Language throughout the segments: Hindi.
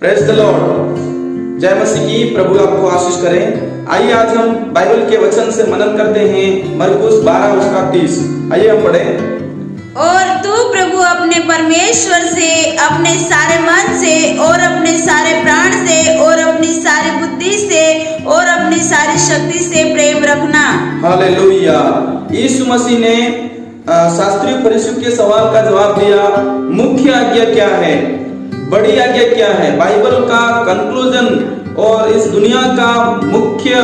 Praise the Lord. जय मसीह की। प्रभु आपको आशीष करें। आइए आज हम बाइबल के वचन से मनन करते हैं मरकुस 12 उसका 30। आइए हम पढ़ें। और तू प्रभु अपने परमेश्वर से अपने सारे मन से और अपने सारे प्राण से और अपनी सारी बुद्धि से और अपनी सारी शक्ति से प्रेम रखना। हालेलुया। यीशु मसीह ने शास्त्रीय फरीसियों के सवाल का जवाब दिया। मुख्य आज्ञा क्या है, बड़ी आज्ञा क्या है, बाइबल का कंक्लूजन और इस दुनिया का मुख्य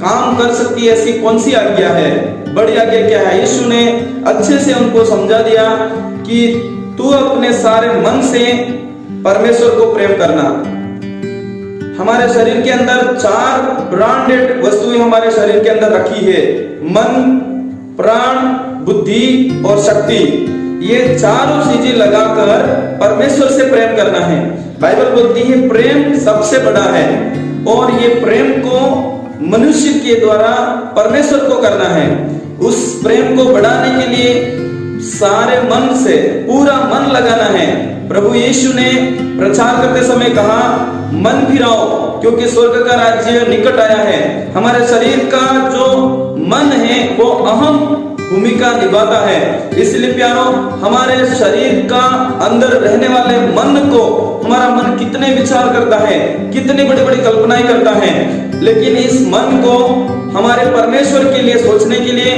काम कर सकती है ऐसी कौन सी आज्ञा है, बड़ी आज्ञा क्या है। यीशु ने अच्छे से उनको समझा दिया कि तू अपने सारे मन से परमेश्वर को प्रेम करना। हमारे शरीर के अंदर 4 ब्रांडेड वस्तुएं हमारे शरीर के अंदर रखी है, मन, प्राण, बुद्धि और शक्ति। ये चारों चीजें लगाकर परमेश्वर से प्रेम करना है। बाइबल बोलती है प्रेम सबसे बड़ा है और ये प्रेम को मनुष्य के द्वारा परमेश्वर को करना है। उस प्रेम को बढ़ाने के लिए सारे मन से पूरा मन लगाना है। प्रभु यीशु ने प्रचार करते समय कहा मन फिराओ क्योंकि स्वर्ग का राज्य निकट आया है। हमारे शरीर का जो मन है वो अहम भूमिका निभाता है। इसलिए प्यारो, हमारे शरीर का अंदर रहने वाले मन को, हमारा मन कितने विचार करता है, कितनी बड़ी बड़ी कल्पनाएं करता है, लेकिन इस मन को हमारे परमेश्वर के लिए सोचने के लिए,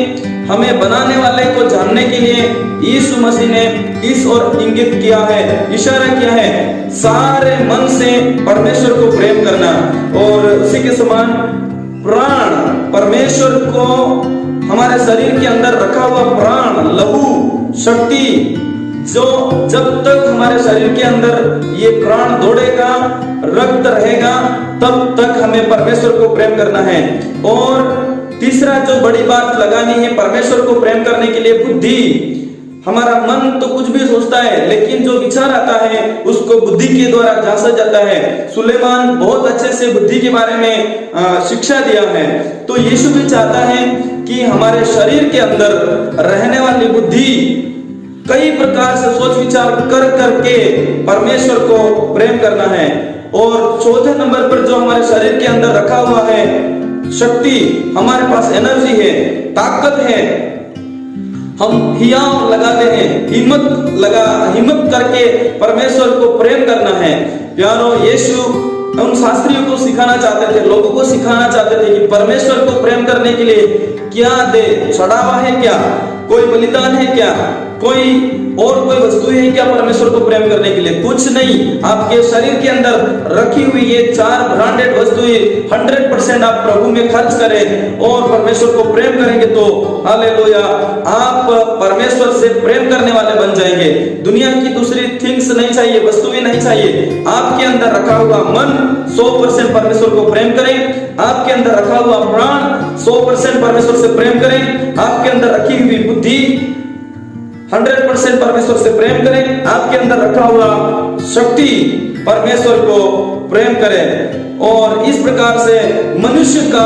हमें बनाने वाले को जानने के लिए यीशु मसीह ने इस ओर इंगित किया है, इशारा किया है, सारे मन से परमेश्वर को प्रेम करना। और उसी के समान प्राण, परमेश्वर को हमारे शरीर के अंदर रखा हुआ प्राण, लहू, शक्ति, जो जब तक हमारे शरीर के अंदर ये प्राण दौड़ेगा, रक्त रहेगा, तब तक हमें परमेश्वर को प्रेम करना है। और तीसरा जो बड़ी बात लगानी है परमेश्वर को प्रेम करने के लिए, बुद्धि। हमारा मन तो कुछ भी सोचता है, लेकिन जो विचार आता है उसको बुद्धि के द्वारा जांचा जाता है। सुलेमान बहुत अच्छे से बुद्धि के बारे में शिक्षा दिया है। तो यीशु भी चाहता है कि हमारे शरीर के अंदर रहने वाली बुद्धि कई प्रकार से सोच विचार कर करके परमेश्वर को प्रेम करना है। और चौथे नंबर पर जो हमारे शरीर के अंदर रखा हुआ है शक्ति, हमारे पास एनर्जी है, ताकत है, हम हियाव लगाते हैं, हिम्मत करके परमेश्वर को प्रेम करना है। प्यारो, यीशु उन शास्त्रियों को सिखाना चाहते थे, लोगों को सिखाना चाहते थे कि परमेश्वर को प्रेम करने के लिए क्या दे, चढ़ावा है क्या, कोई बलिदान है क्या, कोई वस्तु है क्या परमेश्वर को प्रेम करने के लिए? कुछ नहीं। आपके शरीर के अंदर रखी हुई ये 4 ब्रांडेड वस्तुएं 100% आप प्रभु में खर्च करें और परमेश्वर को प्रेम करेंगे तो हालेलुया, आप परमेश्वर से प्रेम करने वाले बन जाएंगे। दुनिया की दूसरी थिंग्स नहीं चाहिए, वस्तुएं नहीं चाहिए। आपके अंदर रखा हुआ मन 100% परमेश्वर को प्रेम करें। आपके अंदर रखा हुआ प्राण 100% परमेश्वर से प्रेम करें। आपके अंदर रखी हुई बुद्धि 100% परमेश्वर से प्रेम करें। आपके अंदर रखा हुआ शक्ति परमेश्वर को प्रेम करें। और इस प्रकार से मनुष्य का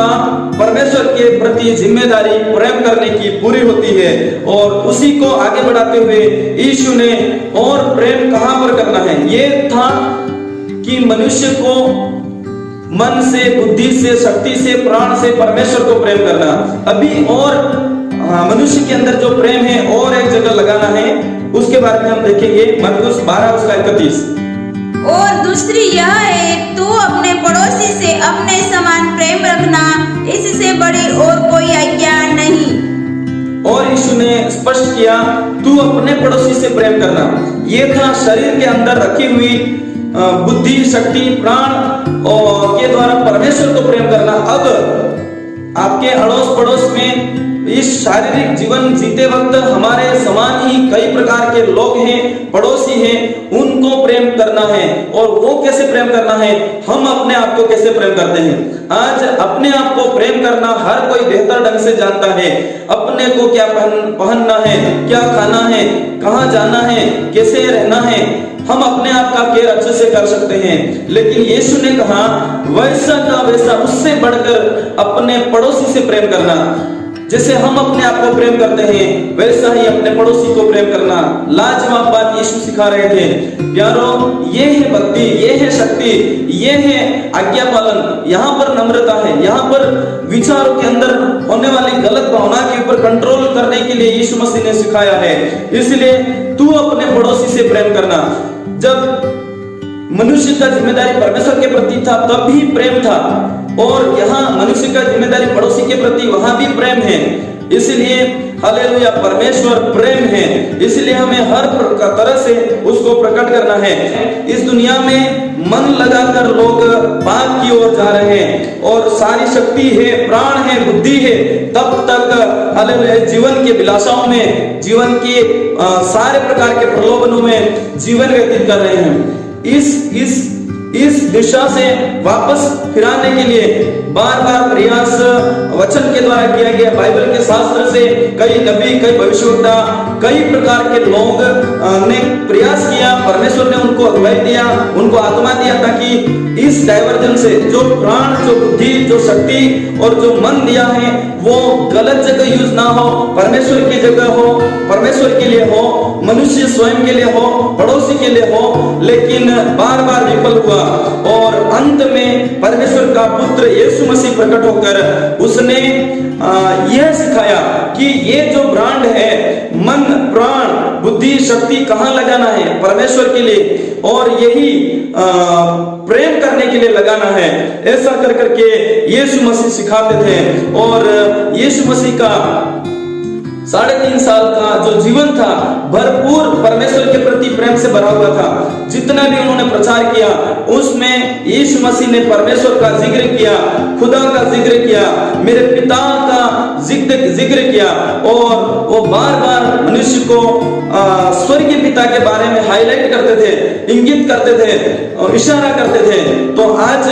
परमेश्वर के प्रति जिम्मेदारी प्रेम करने की पूरी होती है। और उसी को आगे बढ़ाते हुए यीशु ने और प्रेम कहां पर करना है, ये था कि मनुष्य को मन से, बुद्धि से, शक्ति से, प्राण से परमेश्वर को प्रेम करना। अभी और मनुष्य के अंदर जो प्रेम है और एक जगह लगाना है, उसके बारे में हम देखेंगे मरकुस 12 उसका 31। और दूसरी यह है, तू अपने पड़ोसी से अपने समान प्रेम रखना, इससे बड़ी और कोई आज्ञा नहीं। और यीशु ने स्पष्ट किया तू अपने पड़ोसी से प्रेम करना। ये था शरीर के अंदर रखी हुई बुद्धि, शक्ति, प्राण और के द्वारा परमेश्वर को प्रेम करना। अब आपके अड़ोस पड़ोस में इस शारीरिक जीवन जीते वक्त हमारे समान ही कई प्रकार के लोग हैं, पड़ोसी हैं, उनको प्रेम करना है। और वो कैसे प्रेम करना है, हम अपने आप को कैसे प्रेम करते हैं। आज अपने आप को प्रेम करना हर कोई बेहतर ढंग से जानता है। अपने को क्या पहनना है, क्या खाना है, कहाँ जाना है, कैसे रहना है, हम अपने आप का केयर अच्छे से कर सकते हैं। लेकिन यीशु ने कहा वैसा का वैसा, उससे बढ़कर अपने पड़ोसी से प्रेम करना। जैसे हम अपने आप को प्रेम करते हैं वैसा ही अपने पड़ोसी को प्रेम करना। लाजवाब बात यीशु सिखा रहे थे। प्यारो, ये है भक्ति, ये है शक्ति, ये है आज्ञा पालन। यहाँ पर नम्रता है, यहाँ पर विचारों के अंदर होने वाली गलत भावना के ऊपर कंट्रोल करने के लिए यीशु मसीह ने सिखाया है। इसलिए तू अपने पड़ोसी से प्रेम करना। जब मनुष्य का जिम्मेदारी परमेश्वर के प्रति था तब भी प्रेम था, और यहाँ मनुष्य का जिम्मेदारी पड़ोसी के प्रति वहां भी प्रेम है। इसलिए हालेलुया, परमेश्वर प्रेम है, इसलिए हमें हर तरह से उसको प्रकट करना है। इस दुनिया में मन लगाकर लोग पाप की ओर जा रहे हैं, और सारी शक्ति है, प्राण है, बुद्धि है, तब तक हालेलुया जीवन के विलासाओं में, जीवन के सारे प्रकार के प्रलोभनों में जीवन व्यतीत कर रहे हैं। इस दिशा से वापस फिराने के लिए बार बार प्रयास वचन के द्वारा किया गया। बाइबल के शास्त्र से कई नबी, कई भविष्यवक्ता, कई प्रकार के लोग ने प्रयास किया। परमेश्वर ने उनको अगुवाई दिया, उनको आत्मा दिया, ताकि इस डाइवर्जन से जो प्राण, जो बुद्धि, जो शक्ति और जो मन दिया है वो गलत जगह यूज ना हो, परमेश्वर की जगह हो, परमेश्वर के लिए हो, मनुष्य स्वयं के लिए हो, पड़ोसी के लिए हो। लेकिन बार बार विफल हुआ, और अंत में परमेश्वर का पुत्र यीशु मसीह प्रकट होकर उसने यह सिखाया कि ये जो ब्रांड है, मन, प्राण, बुद्धि, शक्ति कहाँ लगाना है? परमेश्वर के लिए, और यही प्रेम करने के लिए लगाना है। ऐसा कर करके यीशु मसीह सिखाते थे। और यीशु मसीह का 3.5 साल का जो जीवन था भरपूर परमेश्वर के प्रति प्रेम से भरा हुआ था। जितना भी उन्होंने प्रचार किया उसमें यीशु मसीह ने परमेश्वर का जिक्र किया, खुदा का जिक्र किया, मेरे पिता का जिक्र किया, और वो बार बार मनुष्य को स्वर्गीय पिता के बारे में हाईलाइट करते थे, इंगित करते थे, इशारा करते थे। तो आज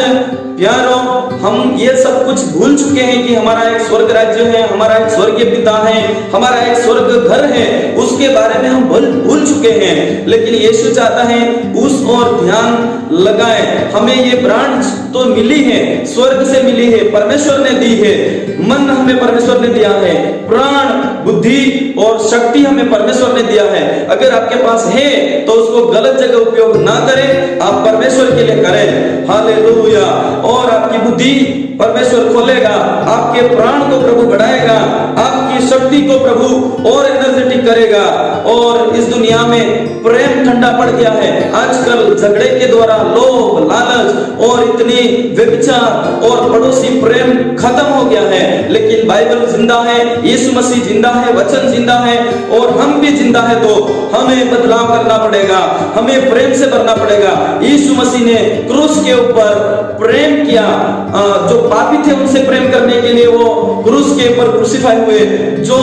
प्यारो, हम ये सब कुछ भूल चुके हैं कि हमारा एक स्वर्ग राज्य है, हमारा एक स्वर्गीय पिता है, हमारा एक स्वर्ग घर है, उसके बारे में हम भूल चुके हैं। लेकिन यीशु चाहता है उस और ध्यान लगाए। हमें ये ब्रांड तो मिली है, स्वर्ग से मिली है, परमेश्वर ने दी है। मन हमें परमेश्वर ने दिया है, प्राण, बुद्धि और शक्ति हमें परमेश्वर ने दिया है। अगर आपके पास है तो उसको गलत जगह उपयोग ना करें, आप परमेश्वर के लिए करें। हालेलुया। और आपकी बुद्धि परमेश्वर खोलेगा, आपके प्राण को प्रभु बढ़ाएगा, आपकी शक्ति को प्रभु और एनर्जेटिक करेगा। और इस दुनिया में प्रेम ठंडा पड़ गया है। आजकल झगड़े के द्वारा लोभ, लालच और इतनी व्यभिचार और पड़ोसी प्रेम खत्म हो गया है। लेकिन बाइबल जिंदा है, यीशु मसीह जिंदा है, वचन जिंदा है, और हम भी जिंदा है। तो हमें बदलाव करना पड़ेगा, हमें प्रेम से भरना पड़ेगा। यीशु मसीह ने क्रूस के ऊपर प्रेम किया। जो पापी थे उनसे प्रेम करने के लिए वो क्रूस के ऊपर क्रूसिफाई हुए। जो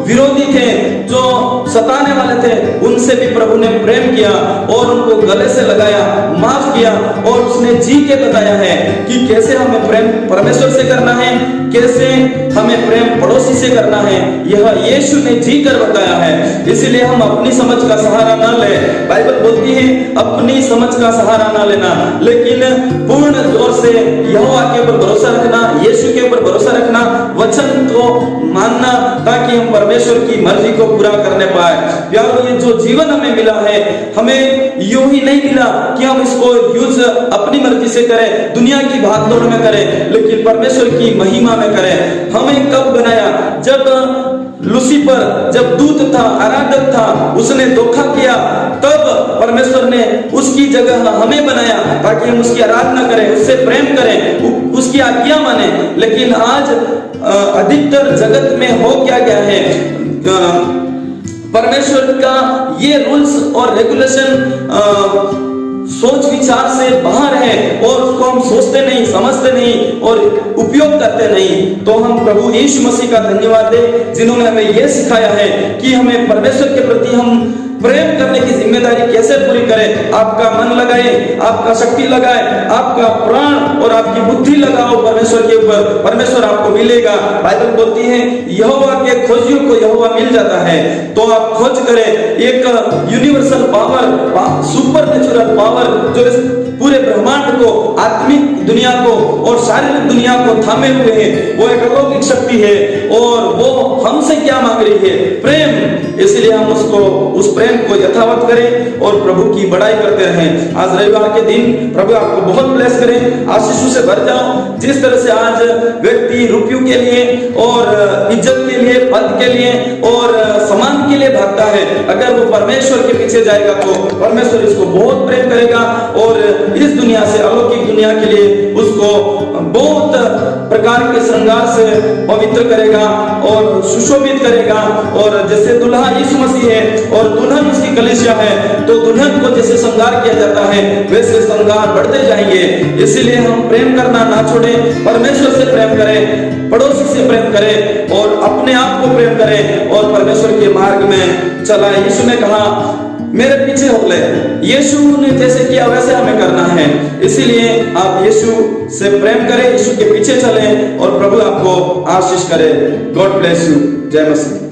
विरोधी थे, जो सताने वाले थे, उनसे भी प्रभु ने प्रेम किया और उनको गले से लगाया, माफ किया, और उसने जी के बताया है कि कैसे हमें प्रेम परमेश्वर से करना है, कैसे हमें प्रेम पड़ोसी से करना है। यह यीशु ने जी कर बताया है। इसलिए हम अपनी समझ का सहारा ना ले। बाइबल बोलती है अपनी समझ का सहारा ना लेना, लेकिन पूर्ण जोर से यहोवा के ऊपर भरोसा रखना, यीशु के ऊपर भरोसा रखना, वचन को मानना, ताकि हम परमेश्वर की मर्जी को पूरा करने पाए। प्यारो, ये जो जीवन हमें मिला है, हमें यूं ही नहीं मिला कि हम इसको यूज अपनी मर्जी से करें, दुनिया की भागदौड़ में करें, लेकिन परमेश्वर की महिमा में करें। हमें कब बनाया? जब लूसीफर, जब दूत था, आराधक था, उसने धोखा किया, तब परमेश्वर ने उसकी जगह हमें बनाया ताकि हम उसकी आराधना करें, उससे प्रेम करें, उसकी आज्ञा माने। लेकिन आज अधिकतर जगत में हो क्या गया है, परमेश्वर का ये रूल्स और रेगुलेशन सोच विचार से बाहर है, और उसको हम सोचते नहीं, समझते नहीं और उपयोग करते नहीं। तो हम प्रभु यीशु मसीह का धन्यवाद दें, जिन्होंने हमें यह सिखाया है कि हमें परमेश्वर के प्रति हम प्रेम करने की जिम्मेदारी कैसे पूरी करें। आपका मन लगाए, आपका शक्ति लगाए, आपका प्राण और आपकी बुद्धि लगाओ परमेश्वर के ऊपर, परमेश्वर आपको मिलेगा। बाइबल बोलती है यहोवा के खोजियों को यहोवा मिल जाता है। तो आप खोज करें एक universal power, super natural power जो इस पूरे ब्रह्मांड को, आत्मिक दुनिया को और शारीरिक दुनिया को थामे हुए है। वो एक अलौकिक शक्ति है और वो हमसे क्या मांग रही है? प्रेम। इसलिए हम उसको, उस प्रेम को यथावत करें और प्रभु की बड़ाई करते रहें। आज रविवार के दिन प्रभु आपको बहुत ब्लेस करे, आशीषों से भर जाओ। जिस तरह से आज व्यक्ति रुपयों के लिए और इज्जत के लिए, पद के लिए और सम्मान के लिए भागता है, अगर वो परमेश्वर के पीछे जाएगा तो परमेश्वर इसको बहुत प्रेम करेगा और इस दुनिया से, अलौकिक दुनिया के लिए उसको बहुत प्रकार के श्रृंगार से पवित्र करेगा और सुशोभित करेगा। और जैसे दुल्हा यीशु मसीह है और दुल्हन उसकी कलीसिया है, तो दुल्हन को जैसे श्रृंगार किया जाता है वैसे श्रृंगार बढ़ते जाएंगे। इसीलिए हम प्रेम करना ना छोड़ें, परमेश्वर से प्रेम करें, पड़ोसी से प्रेम करें और अपने आप को प्रेम करें और परमेश्वर के मार्ग में चलाएं। यीशु ने कहा मेरे पीछे हो ले। यीशु ने जैसे किया वैसे हमें करना है। इसीलिए आप यीशु से प्रेम करें, यीशु के पीछे चलें और प्रभु आपको आशीष करे। God bless you. जय मसीह।